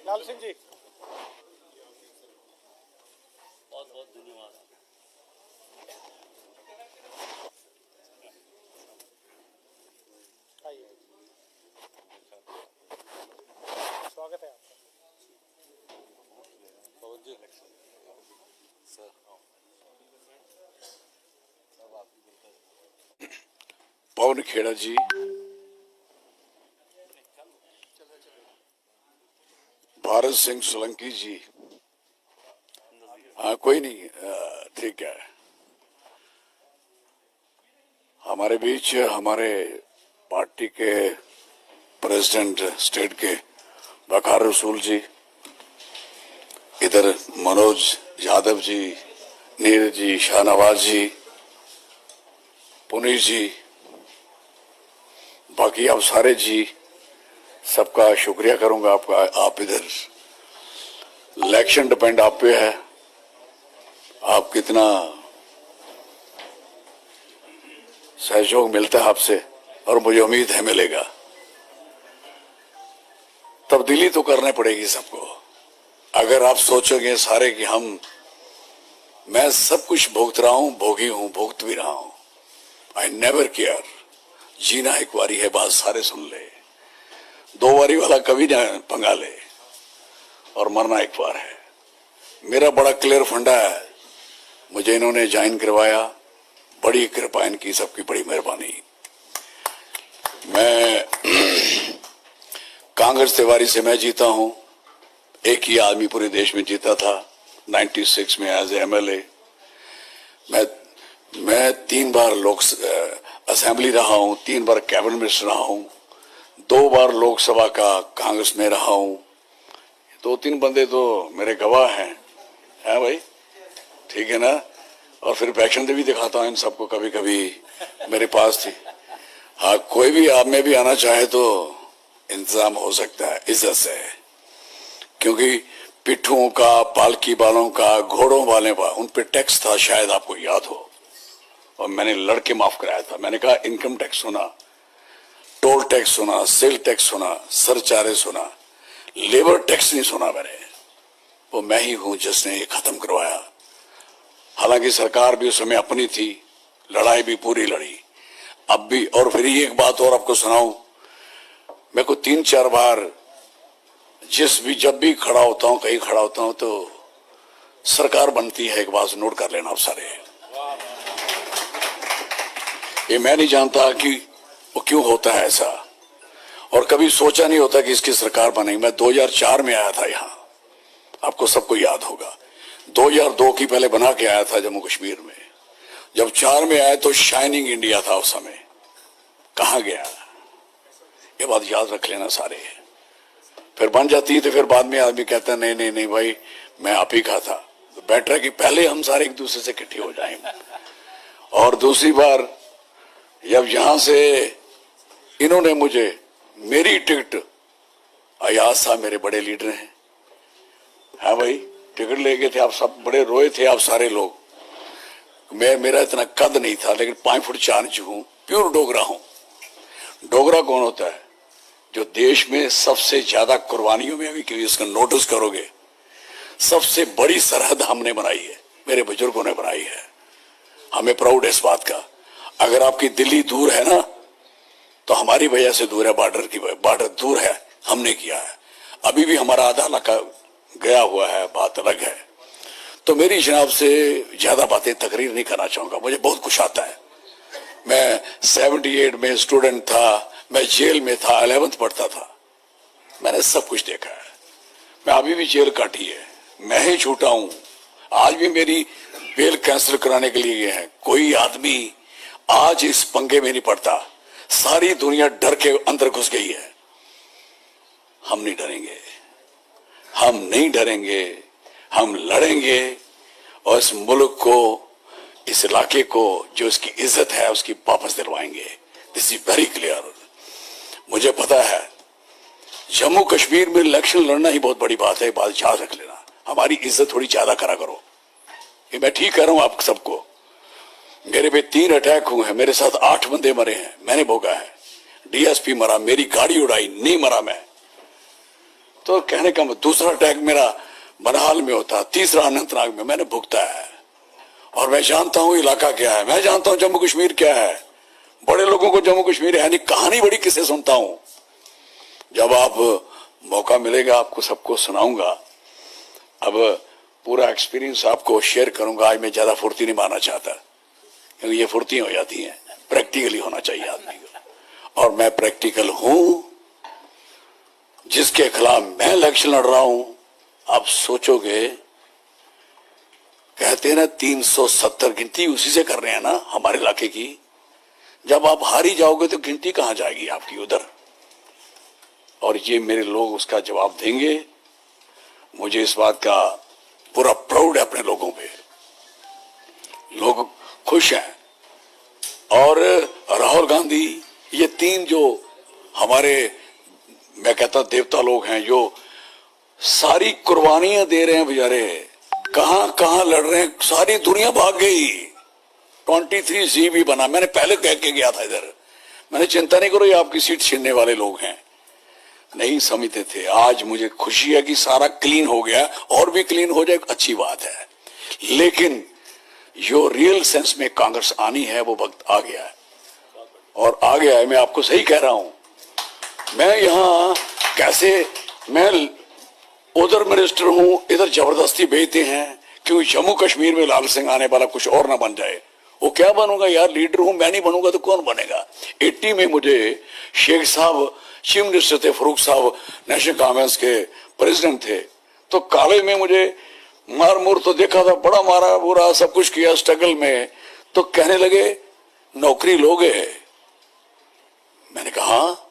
लाल सिंह जी, बहुत बहुत धन्यवाद। आइए, स्वागत है आपका। पवन खेड़ा जी, भारत सिंह सोलंकी जी, हाँ कोई नहीं, ठीक है। हमारे बीच हमारे पार्टी के प्रेसिडेंट स्टेट के वकार रसूल जी, इधर मनोज यादव जी, नीरज जी, शाहनवाज जी, पुनीत जी, बाकी आप सारे जी, सबका शुक्रिया करूंगा आपका। आप इधर इलेक्शन डिपेंड आप पे है, आप कितना सहयोग मिलता है आपसे, और मुझे उम्मीद है मिलेगा। तब्दीली तो करनी पड़ेगी सबको। अगर आप सोचोगे सारे कि मैं सब कुछ भुगत रहा हूं, भोगी हूं, भुगत भी रहा हूं, आई नेवर केयर। जीना एक बारी है, बात सारे सुन ले, दो बारी वाला कभी ना पंगा ले, और मरना एक बार है। मेरा बड़ा क्लियर फंडा है, मुझे इन्होंने ज्वाइन करवाया, बड़ी कृपा इनकी, सबकी बड़ी मेहरबानी। मैं कांग्रेस तिवारी से मैं जीता हूं, एक ही आदमी पूरे देश में जीता था 96 में एज एमएलए। मैं 3 बार लोक असेंबली रहा हूं, 3 बार कैबिनेट मिनिस्टर रहा हूं, 2 बार लोकसभा का कांग्रेस में रहा हूं। 2-3 बंदे तो मेरे गवाह हैं, है भाई, ठीक है ना। और फिर पैशन भी दिखाता हूं इन सबको, कभी कभी मेरे पास थी। हाँ, कोई भी आप में भी आना चाहे तो इंतजाम हो सकता है इज्जत से, क्योंकि पिट्ठुओं का, पालकी वालों का, घोड़ों वाले का उन पे टैक्स था, शायद आपको याद हो, और मैंने लड़के माफ कराया था। मैंने कहा इनकम टैक्स सुना, टोल टैक्स सुना, सेल टैक्स सुना, सरचार्ज सुना, लेबर टैक्स नहीं सुना मैंने। वो मैं ही हूं जिसने ये खत्म करवाया। हालांकि सरकार भी उस समय अपनी थी, लड़ाई भी पूरी लड़ी, अब भी। और फिर एक बात और आपको सुनाऊं, मैं को 3-4 बार जब भी खड़ा होता हूं, कहीं खड़ा होता हूं, तो सरकार बनती है। एक बात नोट कर लेना आप सारे, ये मैं नहीं जानता कि वो क्यों होता है ऐसा, और कभी सोचा नहीं होता कि इसकी सरकार बनेगी। मैं 2004 में आया था यहाँ, आपको सबको याद होगा। 2002 की पहले बना के आया था जम्मू कश्मीर में। जब 4 में आया तो शाइनिंग इंडिया था उस समय, कहां गया, ये बात याद रख लेना सारे। फिर बन जाती है तो फिर बाद में आदमी कहता है नहीं नहीं नहीं भाई, मैं आप ही का था। तो बेटर है कि पहले हम सारे एक दूसरे से इकट्ठे हो जाएं। और दूसरी बार जब यहां से इन्होंने मुझे मेरी टिकट, अयाज साहब मेरे बड़े लीडर हैं, हाँ भाई, टिकट ले गए थे, आप सब बड़े रोए थे आप सारे लोग। मेरा इतना कद नहीं था, लेकिन 5 फुट 4 इंच हूं, प्योर डोगरा हूं। डोगरा कौन होता है? जो देश में सबसे ज्यादा कुर्बानियों में, अभी क्योंकि इसका नोटिस करोगे, सबसे बड़ी सरहद हमने बनाई है, मेरे बुजुर्गों ने बनाई है। हमें प्राउड है इस बात का। अगर आपकी दिल्ली दूर है ना, तो हमारी वजह से दूर है, बॉर्डर दूर है, हमने किया है। अभी भी हमारा आधा इलाका गया हुआ है, बात अलग है। तो मेरी जनाब से ज्यादा बातें तकरीर नहीं करना चाहूंगा, मुझे बहुत कुछ आता है। मैं 78 में स्टूडेंट था, मैं जेल में था, 11th पढ़ता था, मैंने सब कुछ देखा है। मैं अभी भी जेल काटी है, मैं ही छूटा हूं। आज भी मेरी बेल कैंसिल कराने के लिए गए हैं। कोई आदमी आज इस पंगे में नहीं पड़ता, सारी दुनिया डर के अंदर घुस गई है। हम नहीं डरेंगे, हम नहीं डरेंगे, हम लड़ेंगे, और इस मुल्क को, इस इलाके को, जो इसकी इज्जत है, उसकी वापस दिलवाएंगे। This is very clear. मुझे पता है जम्मू कश्मीर में इलेक्शन लड़ना ही बहुत बड़ी बात है, बात याद रख लेना। हमारी इज्जत थोड़ी ज्यादा करा करो, ये मैं ठीक कह रहा हूं आप सबको। मेरे पे 3 अटैक हुए हैं, मेरे साथ 8 बंदे मरे हैं, मैंने भोगा है। डीएसपी मरा, मेरी गाड़ी उड़ाई, नहीं मरा मैं। तो कहने का दूसरा अटैक मेरा बनहाल में होता, तीसरा अनंतनाग में मैंने भुगता है। और मैं जानता हूं इलाका क्या है, मैं जानता हूं जम्मू कश्मीर क्या है। बड़े लोगों को जम्मू कश्मीर है नहीं, कहानी बड़ी किससे सुनता हूं। जब आप मौका मिलेगा आपको सबको सुनाऊंगा। अब पूरा एक्सपीरियंस आपको शेयर करूंगा। आज मैं ज्यादा फुर्ती नहीं मारना चाहता, क्योंकि ये फुर्ती हो जाती है। प्रैक्टिकली होना चाहिए आदमी को, और मैं प्रैक्टिकल हूं। जिसके खिलाफ मैं इलेक्शन लड़ रहा हूं, आप सोचोगे, कहते हैं ना 370 गिनती उसी से कर रहे हैं ना हमारे इलाके की। जब आप हारी जाओगे तो गिनती कहां जाएगी आपकी उधर। और ये मेरे लोग उसका जवाब देंगे। मुझे इस बात का पूरा प्राउड है अपने लोगों पे, लोग खुश हैं। और राहुल गांधी, ये तीन जो हमारे, मैं कहता देवता लोग हैं, जो सारी कुर्बानियां दे रहे हैं बेचारे, कहां कहां लड़ रहे हैं, सारी दुनिया भाग गई। 23 भी बना, मैंने पहले कह के गया था इधर, मैंने चिंता नहीं करो ये आपकी सीट छीनने वाले लोग हैं, नहीं समझते थे। आज मुझे खुशी है कि सारा क्लीन हो गया, और भी क्लीन हो जाए अच्छी बात है। लेकिन जो रियल सेंस में कांग्रेस आनी है वो वक्त आ गया है, और आ गया है। मैं आपको सही कह रहा हूं। मैं यहां कैसे, मैं उधर मिनिस्टर हूं, इधर जबरदस्ती भेजते हैं क्योंकि जम्मू कश्मीर में लाल सिंह आने वाला कुछ और ना बन जाए। वो क्या बनूंगा यार, लीडर हूं, मैं नहीं बनूंगा तो कौन बनेगा। 80 में मुझे शेख साहब चीफ मिनिस्टर थे, फरूक साहब नेशनल कॉन्फ्रेंस के प्रेसिडेंट थे, तो काले में मुझे मार मुर तो देखा था, बड़ा मारा बुरा सब कुछ किया स्ट्रगल में। तो कहने लगे नौकरी लोगे। मैंने कहा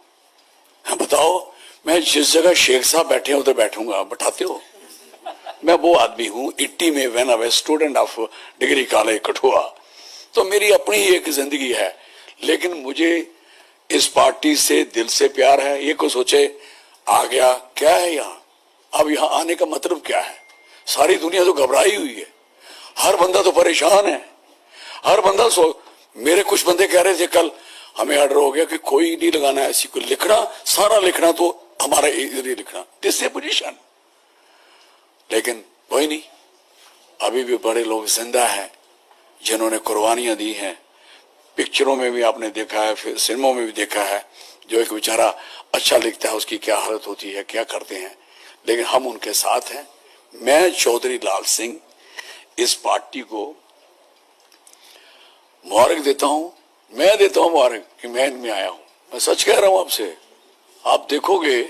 हाँ बताओ, मैं जिस जगह शेख साहब बैठे हैं उधर बैठूंगा, बैठाते हो। मैं वो आदमी हूं। 80 में when I was student of degree college Kathua, तो मेरी अपनी एक जिंदगी है। लेकिन मुझे इस पार्टी से दिल से प्यार है। ये को सोचे आ गया क्या है यहाँ, अब यहाँ आने का मतलब क्या है। सारी दुनिया तो घबराई हुई है, हर बंदा तो परेशान है, हर बंदा मेरे कुछ बंदे कह रहे थे कल, हमें ऑर्डर हो गया कि कोई नहीं लगाना है ऐसी को लिखना, सारा लिखना तो हमारा इधर ही लिखना, दिस ए पोजीशन। लेकिन कोई नहीं, अभी भी बड़े लोग जिंदा हैं जिन्होंने कुर्बानियां दी हैं। पिक्चरों में भी आपने देखा है, फिर सिनेमा में भी देखा है, जो एक बेचारा अच्छा लिखता है उसकी क्या हालत होती है, क्या करते हैं। लेकिन हम उनके साथ हैं। मैं चौधरी लाल सिंह इस पार्टी को मुबारक देता हूं। मैं देता हूं मुबारक कि मैं इनमें आया हूं। मैं सच कह रहा हूं आपसे, आप देखोगे,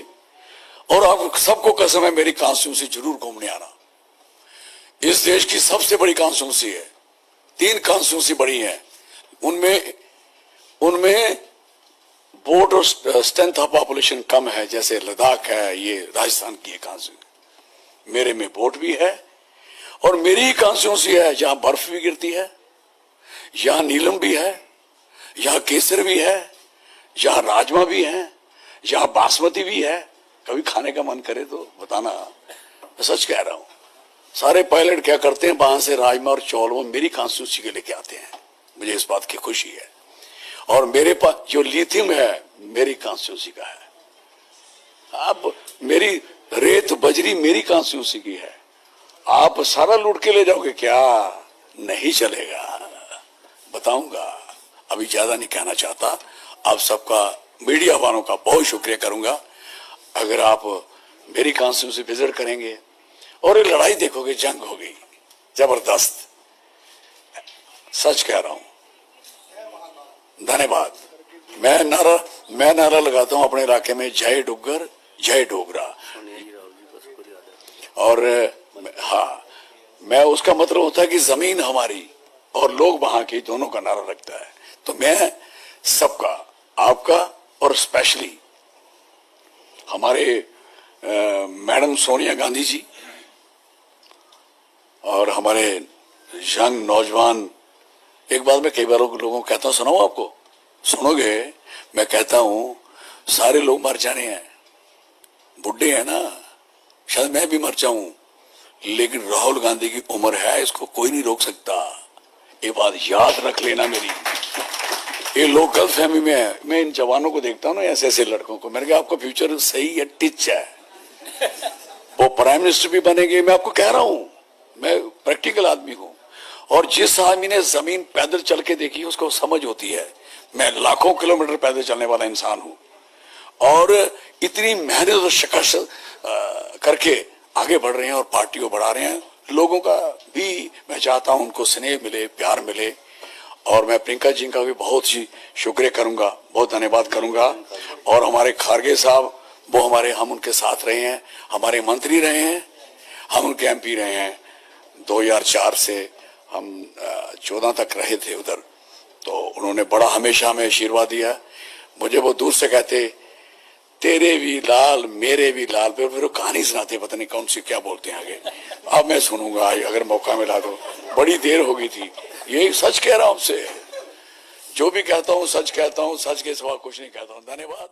और आप सबको कसम है मेरी कॉन्स्टिट्यूंसी जरूर घूमने आना। इस देश की सबसे बड़ी कॉन्स्टिट्यूंसी है, 3 कॉन्स्टिट्यूंसी बड़ी है, उनमें वोट और स्ट्रेंथ ऑफ पॉपुलेशन कम है, जैसे लद्दाख है, ये राजस्थान की एक कॉन्स्टिट्यूंसी। मेरे में वोट भी है, और मेरी ही कॉन्स्टिट्यूंसी है जहां बर्फ भी गिरती है, यहां नीलम भी है, यहां केसर भी है, यहां राजमा भी है, यहां बासमती भी है। कभी खाने का मन करे तो बताना, मैं सच कह रहा हूं। सारे पायलट क्या करते हैं, वहां से राजमा और चौल वो मेरी कॉन्स्टिट्यूंसी के लेके आते हैं। मुझे इस बात की खुशी है। और मेरे पास जो लिथियम है मेरी कॉन्स्टिट्यूंसी का है। अब मेरी रेत बजरी मेरी कॉन्स्टिट्यूंसी की है। आप सारा लूट के ले जाओगे क्या, नहीं चलेगा। बताऊंगा, अभी ज्यादा नहीं कहना चाहता। आप सबका, मीडिया वालों का बहुत शुक्रिया करूंगा। अगर आप मेरी कॉन्स्टिट्यूंसी विजिट करेंगे और ये लड़ाई देखोगे, जंग होगी जबरदस्त, सच कह रहा हूं। धन्यवाद। मैं नारा लगाता हूं अपने इलाके में, जय डुग्गर जय डोगरा। और हाँ, मैं उसका मतलब होता है कि जमीन हमारी और लोग वहां के, दोनों का नारा लगता है। तो मैं सबका, आपका और स्पेशली हमारे मैडम सोनिया गांधी जी और हमारे यंग नौजवान, एक बात मैं कई बार लोगों को कहता हूं, सुनाऊं आपको, सुनोगे? मैं कहता हूं सारे लोग मर जाने हैं, बुढ़े हैं ना, शायद मैं भी मर जाऊं, लेकिन राहुल गांधी की उम्र है, इसको कोई नहीं रोक सकता। ये बात याद रख लेना मेरी। ये लोग गलत फहमी में है। मैं इन जवानों को देखता हूं ना, ऐसे ऐसे लड़कों को, मैंने कहा आपका फ्यूचर सही है, टिच है, वो प्राइम मिनिस्टर भी बनेंगे। मैं आपको कह रहा हूं, मैं प्रैक्टिकल आदमी हूं, और जिस आदमी ने जमीन पैदल चल के देखी उसको समझ होती है। मैं लाखों किलोमीटर पैदल चलने वाला इंसान हूं, और इतनी मेहनत और शिकस्त करके आगे बढ़ रहे हैं और पार्टी को बढ़ा रहे हैं। लोगों का भी मैं चाहता हूं उनको स्नेह मिले, प्यार मिले, और मैं प्रियंका जी का भी बहुत ही शुक्रिया करूंगा, बहुत धन्यवाद करूंगा। और हमारे खारगे साहब, वो हम उनके साथ रहे हैं, हमारे मंत्री रहे हैं, हम उनके एमपी रहे हैं। 2004 से हम 14 तक रहे थे उधर, तो उन्होंने बड़ा हमेशा हमें आशीर्वाद दिया। मुझे वो दूर से कहते, तेरे भी लाल मेरे भी लाल, फिर वो कहानी सुनाते, पता नहीं कौन सी क्या बोलते हैं आगे। अब मैं सुनूंगा अगर मौका मिला तो। बड़ी देर हो गई थी, ये सच कह रहा हूं आपसे, जो भी कहता हूं सच कहता हूं, सच के सिवा कुछ नहीं कहता हूं। धन्यवाद।